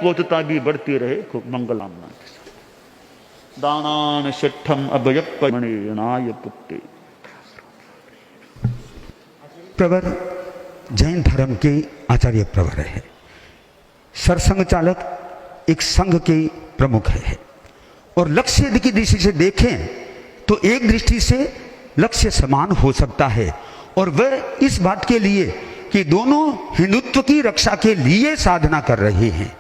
परिपोषता भी बढ़ती रहे। खूब मंगलामना के साथ। दानान शिठम अभयपमणिनाय पुत्ते। प्रवर जैन धर्म के आचार्य प्रवर है। सरसंघ चालक एक संघ के प्रमुख है। और लक्ष्य की दृष्टि से देखें तो एक दृष्टि से लक्ष्य समान हो सकता है, और वह इस बात के लिए कि दोनों हिंदुत्व की रक्षा के लिए साधना कर रहे हैं।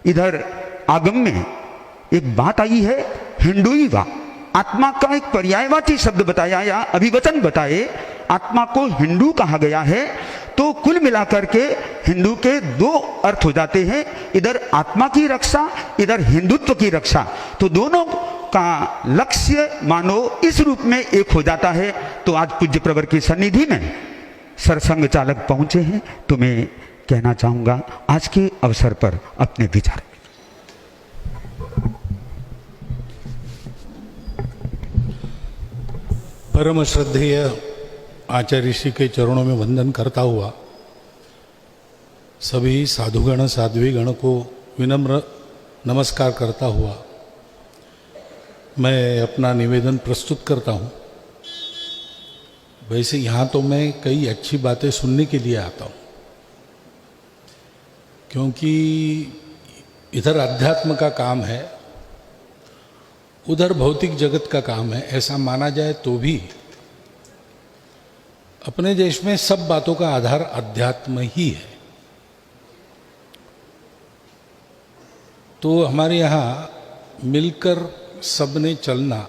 इधर आगम में एक बात आई है, हिंदुईवा, आत्मा का एक पर्यायवाची शब्द बताया या अभिवचन बताए, आत्मा को हिंदू कहा गया है। तो कुल मिलाकर के हिंदू के दो अर्थ हो जाते हैं, इधर आत्मा की रक्षा, इधर हिंदुत्व की रक्षा। तो दोनों का लक्ष्य मानो इस रूप में एक हो जाता है। तो आज पूज्य प्रवर की सन्निधि में सरसंघ चालक पहुंचे हैं, तो मैं कहना चाहूंगा आज के अवसर पर अपने विचार। परम श्रद्धेय आचार्य श्री के चरणों में वंदन करता हुआ सभी साधुगण साध्वीगण को विनम्र नमस्कार करता हुआ मैं अपना निवेदन प्रस्तुत करता हूँ। वैसे यहाँ तो मैं कई अच्छी बातें सुनने के लिए आता हूँ, क्योंकि इधर अध्यात्म का काम है, उधर भौतिक जगत का काम है। ऐसा माना जाए तो भी अपने देश में सब बातों का आधार अध्यात्म ही है। तो हमारे यहाँ मिलकर सबने चलना,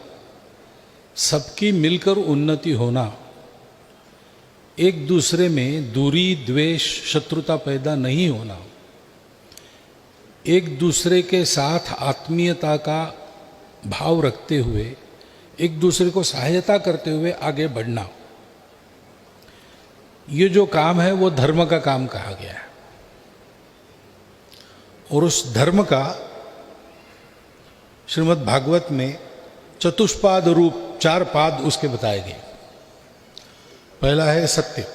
सबकी मिलकर उन्नति होना, एक दूसरे में दूरी द्वेष शत्रुता पैदा नहीं होना, एक दूसरे के साथ आत्मीयता का भाव रखते हुए एक दूसरे को सहायता करते हुए आगे बढ़ना, ये जो काम है वो धर्म का काम कहा गया है। और उस धर्म का श्रीमद् भागवत में चतुष्पाद रूप 4 पाद उसके बताए गए। पहला है सत्य।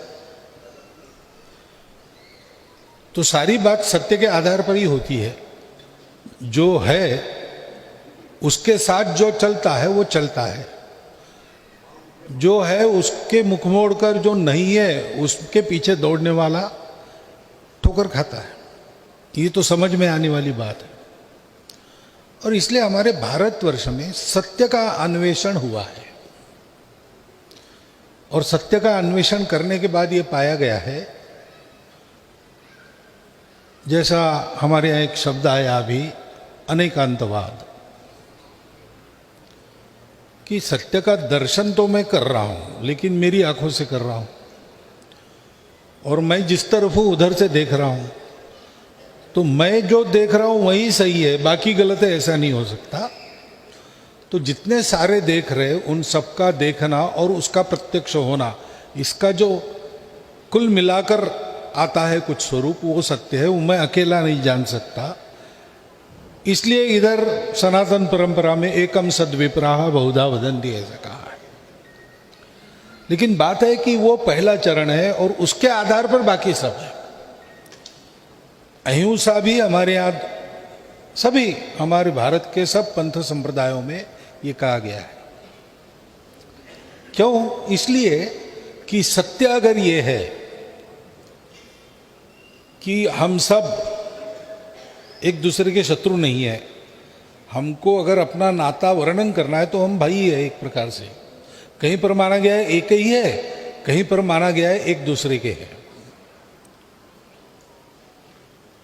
तो सारी बात सत्य के आधार पर ही होती है। जो है उसके साथ जो चलता है वो चलता है, जो है उसके मुख मोड़ कर जो नहीं है उसके पीछे दौड़ने वाला ठोकर खाता है। ये तो समझ में आने वाली बात है। और इसलिए हमारे भारतवर्ष में सत्य का अन्वेषण हुआ है, और सत्य का अन्वेषण करने के बाद ये पाया गया है, जैसा हमारे यहाँ एक शब्द आया अभी, अनेकांतवाद, कि सत्य का दर्शन तो मैं कर रहा हूं लेकिन मेरी आंखों से कर रहा हूं, और मैं जिस तरफ हूं उधर से देख रहा हूं। तो मैं जो देख रहा हूं वही सही है, बाकी गलत है, ऐसा नहीं हो सकता। तो जितने सारे देख रहे उन सबका देखना और उसका प्रत्यक्ष होना, इसका जो कुल मिलाकर आता है कुछ स्वरूप, वो सत्य है। वो मैं अकेला नहीं जान सकता। इसलिए इधर सनातन परंपरा में एकम सद्विप्राह बहुधा वदन्ति ऐसा कहा है। लेकिन बात है कि वो पहला चरण है और उसके आधार पर बाकी सब है। अहिंसा भी हमारे यहाँ, सभी हमारे भारत के सब पंथ संप्रदायों में ये कहा गया है। क्यों? इसलिए कि सत्य अगर ये है कि हम सब एक दूसरे के शत्रु नहीं है, हमको अगर अपना नाता वर्णन करना है तो हम भाई है एक प्रकार से। कहीं पर माना गया है एक ही है, कहीं पर माना गया है एक दूसरे के है।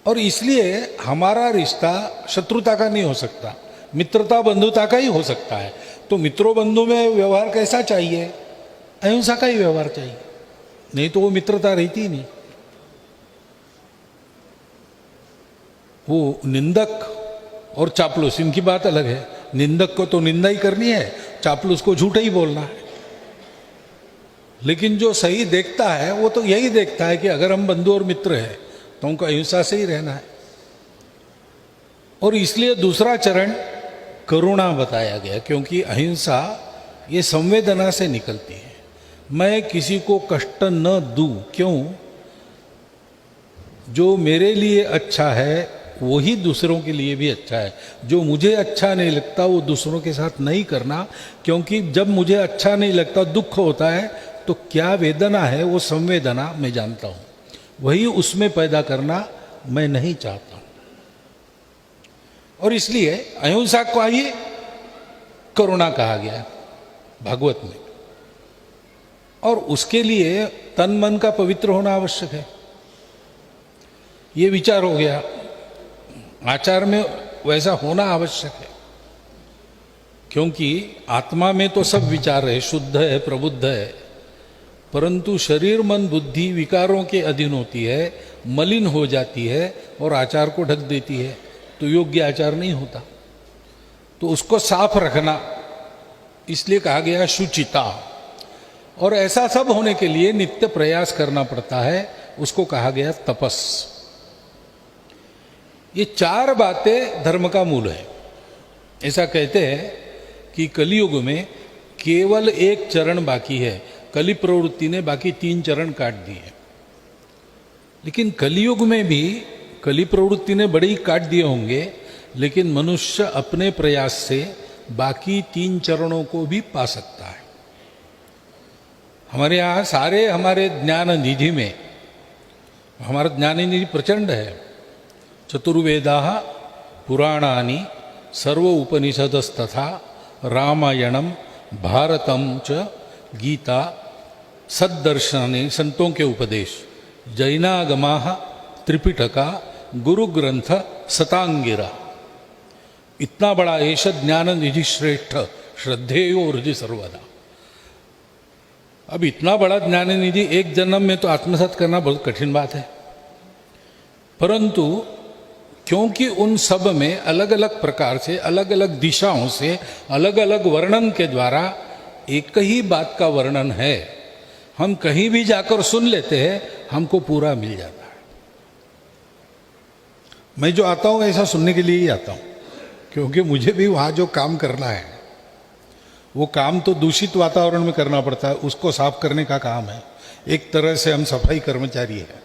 और इसलिए हमारा रिश्ता शत्रुता का नहीं हो सकता, मित्रता बंधुता का ही हो सकता है। तो मित्रों बंधु में व्यवहार कैसा चाहिए? अहिंसा का ही व्यवहार चाहिए, नहीं तो वो मित्रता रहती ही नहीं। वो निंदक और चापलूस, इनकी बात अलग है। निंदक को तो निंदा ही करनी है, चापलूस को झूठा ही बोलना है। लेकिन जो सही देखता है वो तो यही देखता है कि अगर हम बंधु और मित्र हैं तो हमको अहिंसा से ही रहना है। और इसलिए दूसरा चरण करुणा बताया गया, क्योंकि अहिंसा ये संवेदना से निकलती है। मैं किसी को कष्ट न दूं, क्यों? जो मेरे लिए अच्छा है वही दूसरों के लिए भी अच्छा है। जो मुझे अच्छा नहीं लगता वो दूसरों के साथ नहीं करना, क्योंकि जब मुझे अच्छा नहीं लगता, दुख होता है, तो क्या वेदना है वो संवेदना मैं जानता हूँ, वही उसमें पैदा करना मैं नहीं चाहता हूँ। और इसलिए अहिंसा को ही करुणा कहा गया है भागवत में, और उसके लिए तन मन का पवित्र होना आवश्यक है। ये विचार हो गया, आचार में वैसा होना आवश्यक है, क्योंकि आत्मा में तो सब विचार है, शुद्ध है, प्रबुद्ध है, परंतु शरीर मन बुद्धि विकारों के अधीन होती है, मलिन हो जाती है और आचार को ढक देती है, तो योग्य आचार नहीं होता। तो उसको साफ रखना, इसलिए कहा गया शुचिता। और ऐसा सब होने के लिए नित्य प्रयास करना पड़ता है, उसको कहा गया तपस। ये चार बातें धर्म का मूल है। ऐसा कहते हैं कि कलियुग में केवल एक चरण बाकी है, कलि प्रवृत्ति ने बाकी 3 चरण काट दिए। लेकिन कलियुग में भी कलि प्रवृत्ति ने बड़े ही काट दिए होंगे, लेकिन मनुष्य अपने प्रयास से बाकी 3 चरणों को भी पा सकता है। हमारे यहाँ सारे हमारे ज्ञान निधि में, हमारा ज्ञान निधि प्रचंड है। चतुर्वेदा पुराणानि सर्व उपनिषदस्तथा रामायणम भारतम च गीता सद्दर्शने, संतों के उपदेश, जैनागमा त्रिपिटका गुरु ग्रंथ शतांगिरा। इतना बड़ा एष ज्ञान निधि श्रेष्ठ श्रद्धेयो हृदय सर्वदा। अब इतना बड़ा ज्ञान निधि एक जन्म में तो आत्मसात करना बहुत कठिन बात है, परंतु क्योंकि उन सब में अलग अलग प्रकार से, अलग अलग दिशाओं से, अलग अलग वर्णन के द्वारा एक ही बात का वर्णन है, हम कहीं भी जाकर सुन लेते हैं, हमको पूरा मिल जाता है। मैं जो आता हूं ऐसा सुनने के लिए ही आता हूं, क्योंकि मुझे भी वहां जो काम करना है, वो काम तो दूषित वातावरण में करना पड़ता है, उसको साफ करने का काम है। एक तरह से हम सफाई कर्मचारी हैं,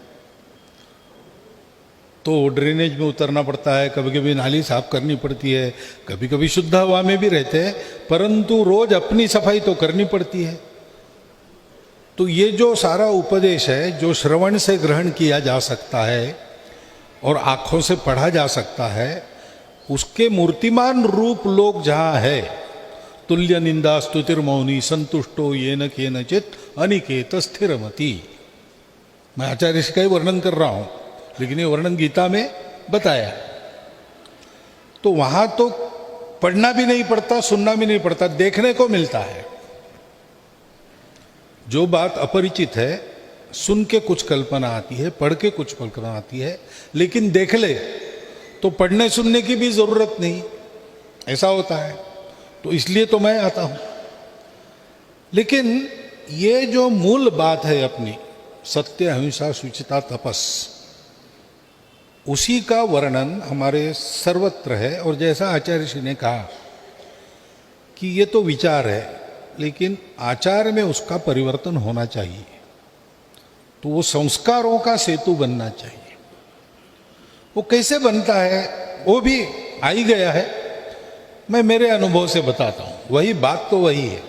तो ड्रेनेज में उतरना पड़ता है, कभी कभी नाली साफ करनी पड़ती है, कभी कभी शुद्ध हवा में भी रहते हैं, परंतु रोज अपनी सफाई तो करनी पड़ती है। तो ये जो सारा उपदेश है, जो श्रवण से ग्रहण किया जा सकता है और आंखों से पढ़ा जा सकता है, उसके मूर्तिमान रूप लोग जहाँ है, तुल्य निंदा स्तुतिर्मौनी संतुष्टो येन केनचित अनिकेत स्थिरमति। मैं आचार्य का ही वर्णन कर रहा हूं, लेकिन ये वर्णन गीता में बताया। तो वहां तो पढ़ना भी नहीं पड़ता, सुनना भी नहीं पड़ता, देखने को मिलता है। जो बात अपरिचित है, सुन के कुछ कल्पना आती है, पढ़ के कुछ कल्पना आती है, लेकिन देख ले तो पढ़ने सुनने की भी जरूरत नहीं, ऐसा होता है। तो इसलिए तो मैं आता हूं। लेकिन ये जो मूल बात है अपनी, सत्य अहिंसा शुचिता तपस, उसी का वर्णन हमारे सर्वत्र है। और जैसा आचार्य श्री ने कहा कि ये तो विचार है, लेकिन आचार में उसका परिवर्तन होना चाहिए, तो वो संस्कारों का सेतु बनना चाहिए। वो कैसे बनता है वो भी आ ही गया है, मैं मेरे अनुभव से बताता हूं, वही बात तो वही है।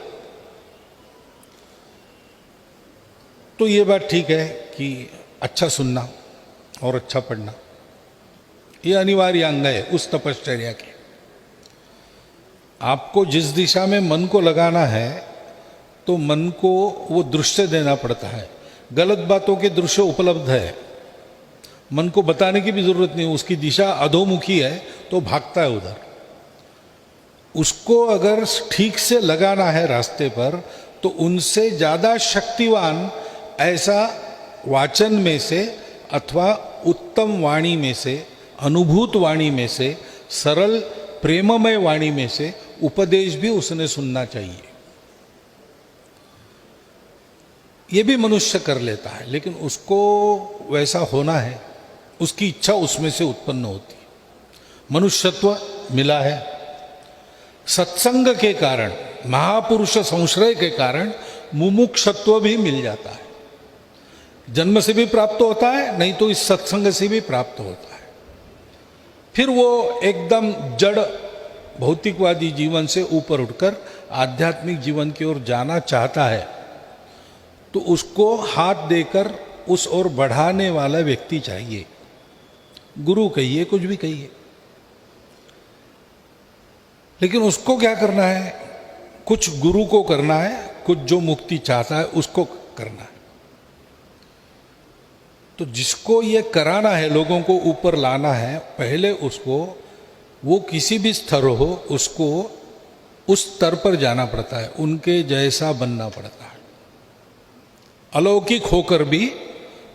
तो ये बात ठीक है कि अच्छा सुनना और अच्छा पढ़ना ये अनिवार्य अंग है उस तपश्चर्या के। आपको जिस दिशा में मन को लगाना है, तो मन को वो दृश्य देना पड़ता है। गलत बातों के दृश्य उपलब्ध है, मन को बताने की भी जरूरत नहीं, उसकी दिशा अधोमुखी है तो भागता है उधर। उसको अगर ठीक से लगाना है रास्ते पर, तो उनसे ज्यादा शक्तिवान ऐसा वाचन में से अथवा उत्तम वाणी में से, अनुभूत वाणी में से, सरल प्रेममय वाणी में से उपदेश भी उसने सुनना चाहिए। ये भी मनुष्य कर लेता है, लेकिन उसको वैसा होना है, उसकी इच्छा उसमें से उत्पन्न होती है। मनुष्यत्व मिला है सत्संग के कारण, महापुरुष संश्रय के कारण मुमुक्षत्व भी मिल जाता है। जन्म से भी प्राप्त होता है, नहीं तो इस सत्संग से भी प्राप्त होता है। फिर वो एकदम जड़ भौतिकवादी जीवन से ऊपर उठकर आध्यात्मिक जीवन की ओर जाना चाहता है, तो उसको हाथ देकर उस ओर बढ़ाने वाला व्यक्ति चाहिए। गुरु कहिए, कुछ भी कहिए, लेकिन उसको क्या करना है? कुछ गुरु को करना है, कुछ जो मुक्ति चाहता है उसको करना है। तो जिसको ये कराना है, लोगों को ऊपर लाना है, पहले उसको, वो किसी भी स्तर हो, उसको उस स्तर पर जाना पड़ता है, उनके जैसा बनना पड़ता है। अलौकिक होकर भी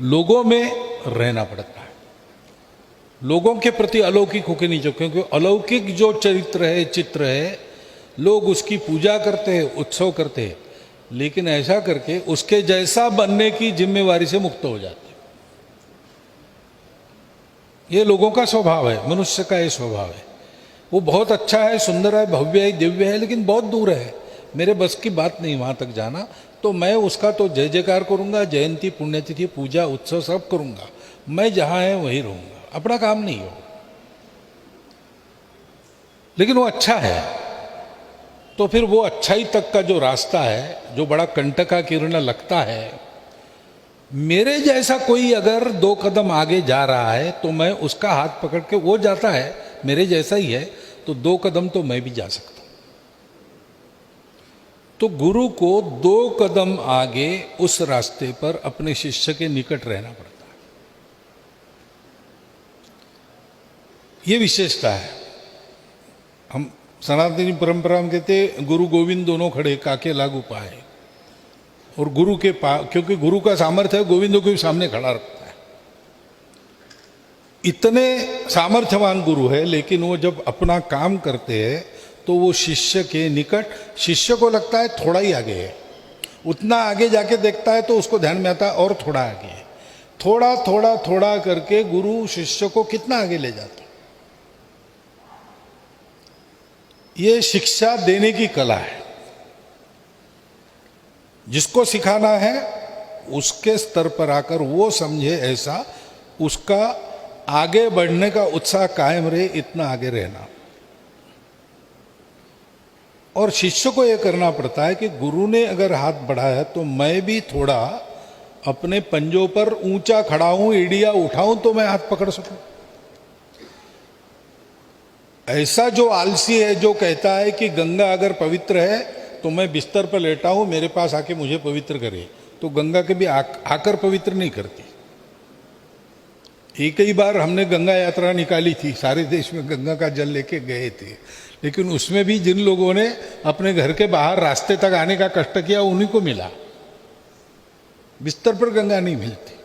लोगों में रहना पड़ता है, लोगों के प्रति अलौकिक होकर नहीं जो, क्योंकि अलौकिक जो चरित्र है, चित्र है, लोग उसकी पूजा करते हैं, उत्सव करते हैं, लेकिन ऐसा करके उसके जैसा बनने की जिम्मेवारी से मुक्त हो जाते हैं। ये लोगों का स्वभाव है, मनुष्य का ये स्वभाव है। वो बहुत अच्छा है, सुंदर है, भव्य है, दिव्य है, लेकिन बहुत दूर है, मेरे बस की बात नहीं वहां तक जाना। तो मैं उसका तो जय जयकार करूंगा, जयंती पुण्यतिथि पूजा उत्सव सब करूंगा, मैं जहां है वहीं रहूंगा, अपना काम नहीं हो। लेकिन वो अच्छा है, तो फिर वो अच्छाई तक का जो रास्ता है, जो बड़ा कंटका किरण लगता है, मेरे जैसा कोई अगर 2 कदम आगे जा रहा है तो मैं उसका हाथ पकड़ के, वो जाता है मेरे जैसा ही है, तो 2 कदम तो मैं भी जा सकता हूं। तो गुरु को 2 कदम आगे उस रास्ते पर अपने शिष्य के निकट रहना पड़ता है। ये विशेषता है। हम सनातनी परंपरा में कहते गुरु गोविंद दोनों खड़े, काके लागू पाए। और गुरु के क्योंकि गुरु का सामर्थ्य है, गोविंद को भी सामने खड़ा रखता है। इतने सामर्थ्यवान गुरु है, लेकिन वो जब अपना काम करते हैं तो वो शिष्य के निकट, शिष्य को लगता है थोड़ा ही आगे है, उतना आगे जाके देखता है तो उसको ध्यान में आता है और थोड़ा आगे है। थोड़ा थोड़ा थोड़ा करके गुरु शिष्य को कितना आगे ले जाता है। ये शिक्षा देने की कला है। जिसको सिखाना है उसके स्तर पर आकर वो समझे ऐसा, उसका आगे बढ़ने का उत्साह कायम रहे, इतना आगे रहना। और शिष्य को यह करना पड़ता है कि गुरु ने अगर हाथ बढ़ाया तो मैं भी थोड़ा अपने पंजों पर ऊंचा खड़ा हूं, एड़िया उठाऊं तो मैं हाथ पकड़ सकूं। ऐसा जो आलसी है, जो कहता है कि गंगा अगर पवित्र है तो मैं बिस्तर पर लेटा हूं, मेरे पास आके मुझे पवित्र करे, तो गंगा के भी आकर पवित्र नहीं करती। एक ही बार हमने गंगा यात्रा निकाली थी, सारे देश में गंगा का जल लेके गए थे, लेकिन उसमें भी जिन लोगों ने अपने घर के बाहर रास्ते तक आने का कष्ट किया उन्हीं को मिला, बिस्तर पर गंगा नहीं मिलती।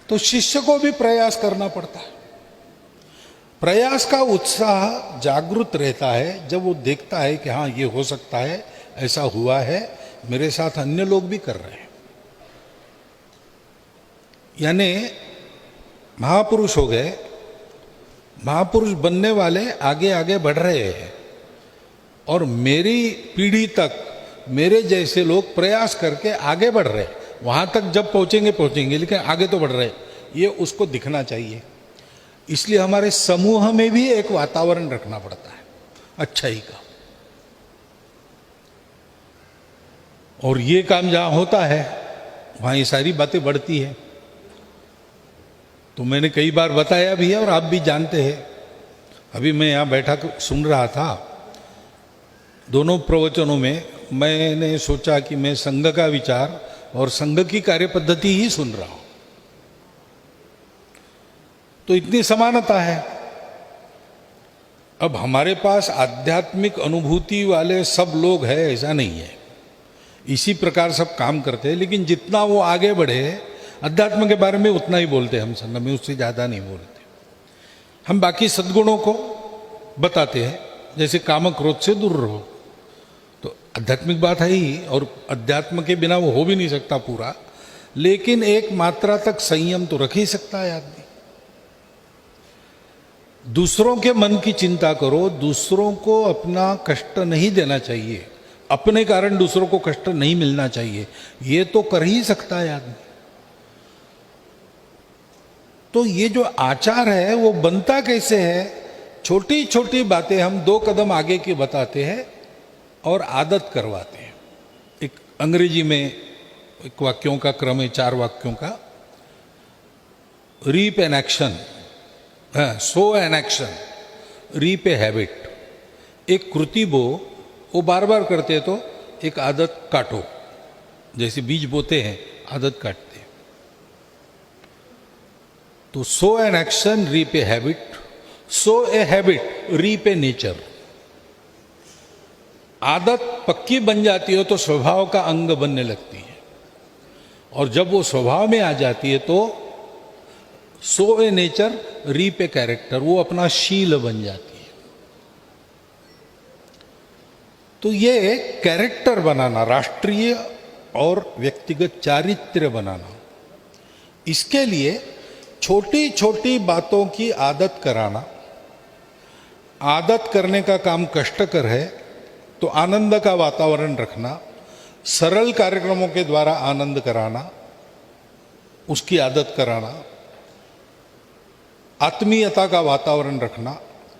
तो शिष्य को भी प्रयास करना पड़ता है। प्रयास का उत्साह जागृत रहता है जब वो देखता है कि हाँ ये हो सकता है, ऐसा हुआ है, मेरे साथ अन्य लोग भी कर रहे हैं। यानी महापुरुष हो गए, महापुरुष बनने वाले आगे आगे बढ़ रहे हैं, और मेरी पीढ़ी तक मेरे जैसे लोग प्रयास करके आगे बढ़ रहे हैं। वहां तक जब पहुंचेंगे, लेकिन आगे तो बढ़ रहे, ये उसको दिखना चाहिए। इसलिए हमारे समूह में भी एक वातावरण रखना पड़ता है अच्छाई का। और ये काम जहां होता है वहां ये सारी बातें बढ़ती है। तो मैंने कई बार बताया भी है और आप भी जानते हैं। अभी मैं यहाँ बैठा सुन रहा था, दोनों प्रवचनों में मैंने सोचा कि मैं संघ का विचार और संघ की कार्य पद्धति ही सुन रहा हूं, तो इतनी समानता है। अब हमारे पास आध्यात्मिक अनुभूति वाले सब लोग हैं ऐसा नहीं है, इसी प्रकार सब काम करते हैं, लेकिन जितना वो आगे बढ़े अध्यात्म के बारे में उतना ही बोलते हैं हम संघ में, उससे ज़्यादा नहीं बोलते। हम बाकी सद्गुणों को बताते हैं, जैसे काम क्रोध से दूर रहो, तो आध्यात्मिक बात है ही, और अध्यात्म के बिना वो हो भी नहीं सकता पूरा, लेकिन एक मात्रा तक संयम तो रख ही सकता है आदमी। दूसरों के मन की चिंता करो, दूसरों को अपना कष्ट नहीं देना चाहिए, अपने कारण दूसरों को कष्ट नहीं मिलना चाहिए, ये तो कर ही सकता है आदमी। तो ये जो आचार है वो बनता कैसे है? छोटी छोटी बातें हम 2 कदम आगे की बताते हैं और आदत करवाते हैं। एक अंग्रेजी में एक वाक्यों का क्रम है, 4 वाक्यों का। Reap an action, sow an action, reap a habit. एक कृति बो, वो बार बार करते तो एक आदत काटो। जैसे बीज बोते हैं, आदत काटते हैं। तो sow an action, reap a habit, sow a habit, reap a nature. आदत पक्की बन जाती है तो स्वभाव का अंग बनने लगती है, और जब वो स्वभाव में आ जाती है तो sow a nature, reap a character, वो अपना शील बन जाती है। तो ये कैरेक्टर बनाना, राष्ट्रीय और व्यक्तिगत चारित्र्य बनाना, इसके लिए छोटी छोटी बातों की आदत कराना। आदत करने का काम कष्टकर है, तो आनंद का वातावरण रखना, सरल कार्यक्रमों के द्वारा आनंद कराना, उसकी आदत कराना, आत्मीयता का वातावरण रखना,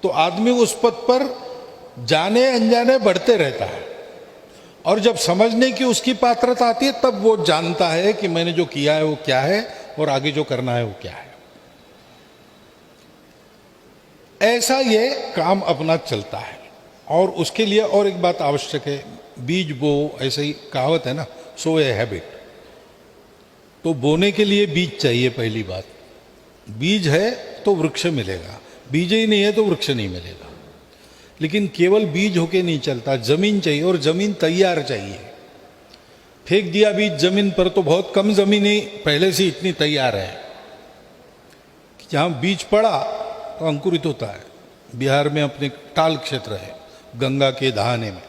तो आदमी उस पथ पर जाने अनजाने बढ़ते रहता है। और जब समझने की उसकी पात्रता आती है, तब वो जानता है कि मैंने जो किया है वो क्या है और आगे जो करना है वो क्या है। ऐसा ये काम अपना चलता है। और उसके लिए और एक बात आवश्यक है, बीज बो, ऐसे ही कहावत है ना, सो ए हैबिट। तो बोने के लिए बीज चाहिए। पहली बात, बीज है तो वृक्ष मिलेगा, बीज ही नहीं है तो वृक्ष नहीं मिलेगा। लेकिन केवल बीज होके नहीं चलता, जमीन चाहिए, और जमीन तैयार चाहिए। फेंक दिया बीज जमीन पर तो बहुत कम जमीन ही पहले से इतनी तैयार है कि जहां बीज पड़ा तो अंकुरित होता है। बिहार में अपने टाल क्षेत्र है, गंगा के दहाने में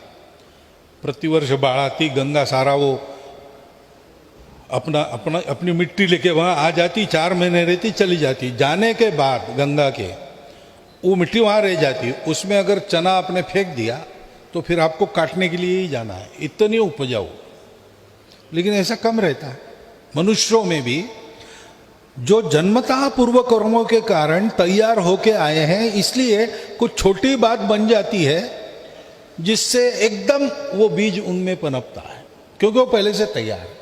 प्रतिवर्ष बाढ़ आती, गंगा सारा वो अपनी मिट्टी लेके वहां आ जाती, 4 महीने रहती, चली जाती। जाने के बाद गंगा के वो मिट्टी वहां रह जाती। उसमें अगर चना आपने फेंक दिया तो फिर आपको काटने के लिए ही जाना है, इतनी उपजाऊ। लेकिन ऐसा कम रहता है। मनुष्यों में भी जो जन्मतः पूर्व कर्मों के कारण तैयार होके आए हैं, इसलिए कुछ छोटी बात बन जाती है जिससे एकदम वो बीज उनमें पनपता है, क्योंकि वो पहले से तैयार है।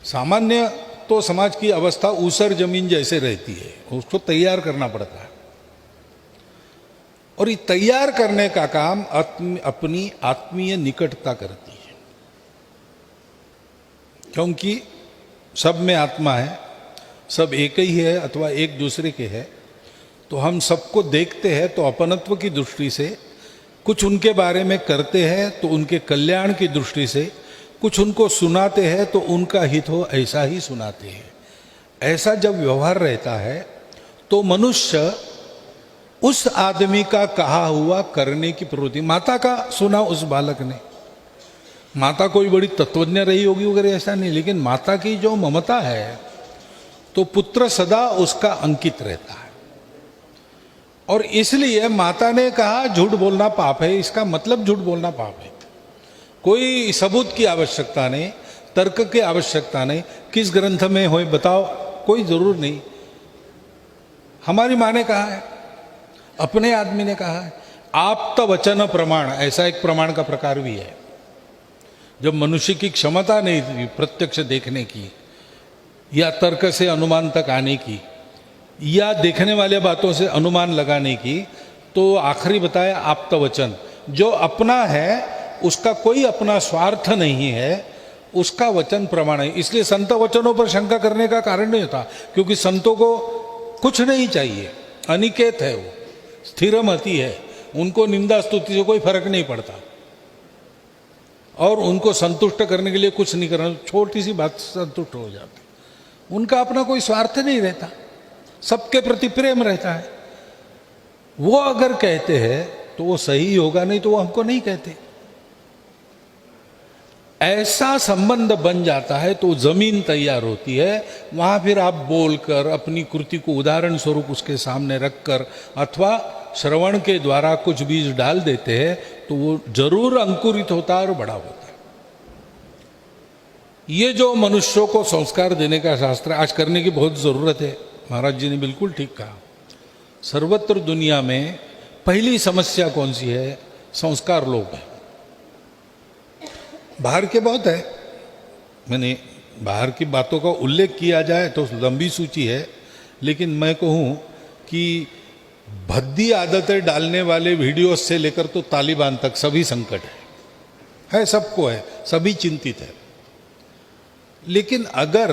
सामान्य तो समाज की अवस्था ऊसर जमीन जैसे रहती है, उसको तैयार करना पड़ता है। और ये तैयार करने का काम अपनी आत्मीय निकटता करती है, क्योंकि सब में आत्मा है, सब एक ही है अथवा एक दूसरे के है। तो हम सबको देखते हैं तो अपनत्व की दृष्टि से, कुछ उनके बारे में करते हैं तो उनके कल्याण की दृष्टि से, कुछ उनको सुनाते हैं तो उनका हित हो ऐसा ही सुनाते हैं। ऐसा जब व्यवहार रहता है तो मनुष्य उस आदमी का कहा हुआ करने की प्रवृत्ति, माता का सुना उस बालक ने, माता कोई बड़ी तत्वज्ञ रही होगी वगैरह ऐसा नहीं, लेकिन माता की जो ममता है तो पुत्र सदा उसका अंकित रहता है। और इसलिए माता ने कहा झूठ बोलना पाप है, इसका मतलब झूठ बोलना पाप है। कोई सबूत की आवश्यकता नहीं, तर्क की आवश्यकता नहीं, किस ग्रंथ में हो बताओ, कोई जरूर नहीं। हमारी माँ ने कहा है, अपने आदमी ने कहा है। आप्त वचन प्रमाण, ऐसा एक प्रमाण का प्रकार भी है। जब मनुष्य की क्षमता नहीं थी प्रत्यक्ष देखने की या तर्क से अनुमान तक आने की या देखने वाले बातों से अनुमान लगाने की, तो आखिरी बताया आप्त वचन। जो अपना है उसका कोई अपना स्वार्थ नहीं है, उसका वचन प्रमाण है। इसलिए संत वचनों पर शंका करने का कारण नहीं होता, क्योंकि संतों को कुछ नहीं चाहिए, अनिकेत है, वो स्थिरमति है, उनको निंदा स्तुति से कोई फर्क नहीं पड़ता। और उनको संतुष्ट करने के लिए कुछ नहीं करना, छोटी सी बात से संतुष्ट हो जाते। उनका अपना कोई स्वार्थ नहीं रहता, सबके प्रति प्रेम रहता है। वो अगर कहते हैं तो वो सही होगा, नहीं तो वो हमको नहीं कहते। ऐसा संबंध बन जाता है तो जमीन तैयार होती है। वहां फिर आप बोलकर अपनी कृति को उदाहरण स्वरूप उसके सामने रखकर अथवा श्रवण के द्वारा कुछ बीज डाल देते हैं तो वो जरूर अंकुरित होता है और बड़ा होता है। ये जो मनुष्यों को संस्कार देने का शास्त्र आज करने की बहुत ज़रूरत है। महाराज जी ने बिल्कुल ठीक कहा। सर्वत्र दुनिया में पहली समस्या कौन सी है? संस्कार लोग हैं। बाहर के बहुत है, मैंने बाहर की बातों का उल्लेख किया जाए तो लंबी सूची है, लेकिन मैं कहूँ कि भद्दी आदतें डालने वाले वीडियोस से लेकर तो तालिबान तक सभी संकट है, सबको है, सभी चिंतित है। लेकिन अगर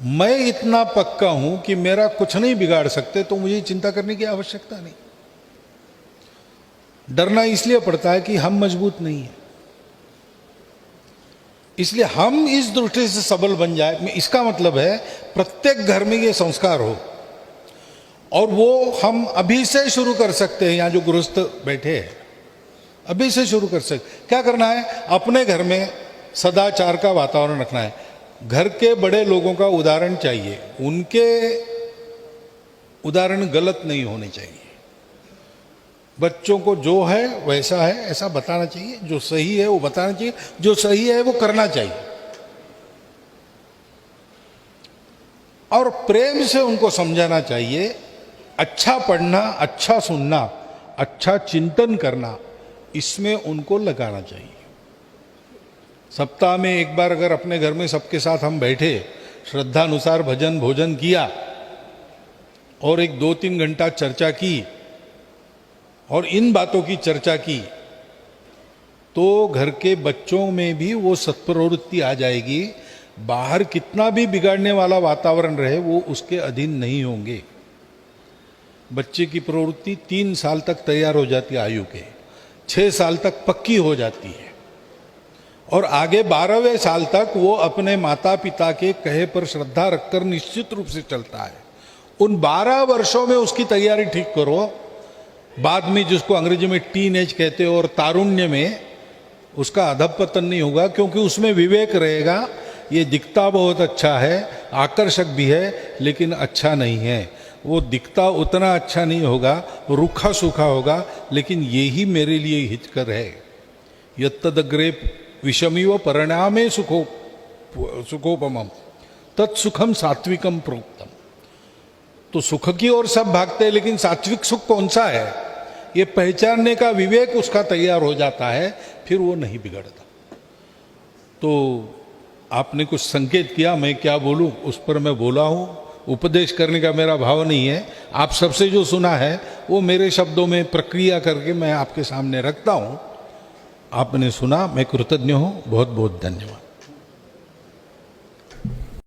मैं इतना पक्का हूं कि मेरा कुछ नहीं बिगाड़ सकते तो मुझे चिंता करने की आवश्यकता नहीं। डरना इसलिए पड़ता है कि हम मजबूत नहीं है, इसलिए हम इस दृष्टि से सबल बन जाए। इसका मतलब है प्रत्येक घर में ये संस्कार हो, और वो हम अभी से शुरू कर सकते हैं। यहाँ जो गृहस्थ बैठे हैं अभी से शुरू कर सकते। क्या करना है? अपने घर में सदाचार का वातावरण रखना है। घर के बड़े लोगों का उदाहरण चाहिए, उनके उदाहरण गलत नहीं होने चाहिए। बच्चों को जो है वैसा है ऐसा बताना चाहिए, जो सही है वो बताना चाहिए, जो सही है वो करना चाहिए, और प्रेम से उनको समझाना चाहिए। अच्छा पढ़ना, अच्छा सुनना, अच्छा चिंतन करना, इसमें उनको लगाना चाहिए। सप्ताह में एक बार अगर अपने घर में सबके साथ हम बैठे, श्रद्धानुसार भजन भोजन किया और एक 2-3 घंटा चर्चा की और इन बातों की चर्चा की, तो घर के बच्चों में भी वो सत्प्रवृत्ति आ जाएगी। बाहर कितना भी बिगाड़ने वाला वातावरण रहे वो उसके अधीन नहीं होंगे। बच्चे की प्रवृत्ति 3 साल तक तैयार हो जाती है, आयु के 6 साल तक पक्की हो जाती है, और आगे 12वें साल तक वो अपने माता पिता के कहे पर श्रद्धा रखकर निश्चित रूप से चलता है। उन 12 वर्षों में उसकी तैयारी ठीक करो, बाद में जिसको अंग्रेजी में टीन एज कहते हो और तारुण्य में उसका अधपतन नहीं होगा, क्योंकि उसमें विवेक रहेगा। ये दिखता बहुत अच्छा है, आकर्षक भी है, लेकिन अच्छा नहीं है। वो दिखता उतना अच्छा नहीं होगा, रूखा सूखा होगा, लेकिन यही मेरे लिए हितकर है। यत्तदग्रे विषमिव परिणामे सुखोपमम तत्सुखम सात्विकम प्रोक्तम। तो सुख की ओर सब भागते हैं, लेकिन सात्विक सुख कौन सा है ये पहचानने का विवेक उसका तैयार हो जाता है, फिर वो नहीं बिगड़ता। तो आपने कुछ संकेत किया, मैं क्या बोलूं उस पर मैं बोला हूं। उपदेश करने का मेरा भाव नहीं है। आप सबसे जो सुना है वो मेरे शब्दों में प्रक्रिया करके मैं आपके सामने रखता हूं। आपने सुना, मैं कृतज्ञ हूं। बहुत बहुत धन्यवाद।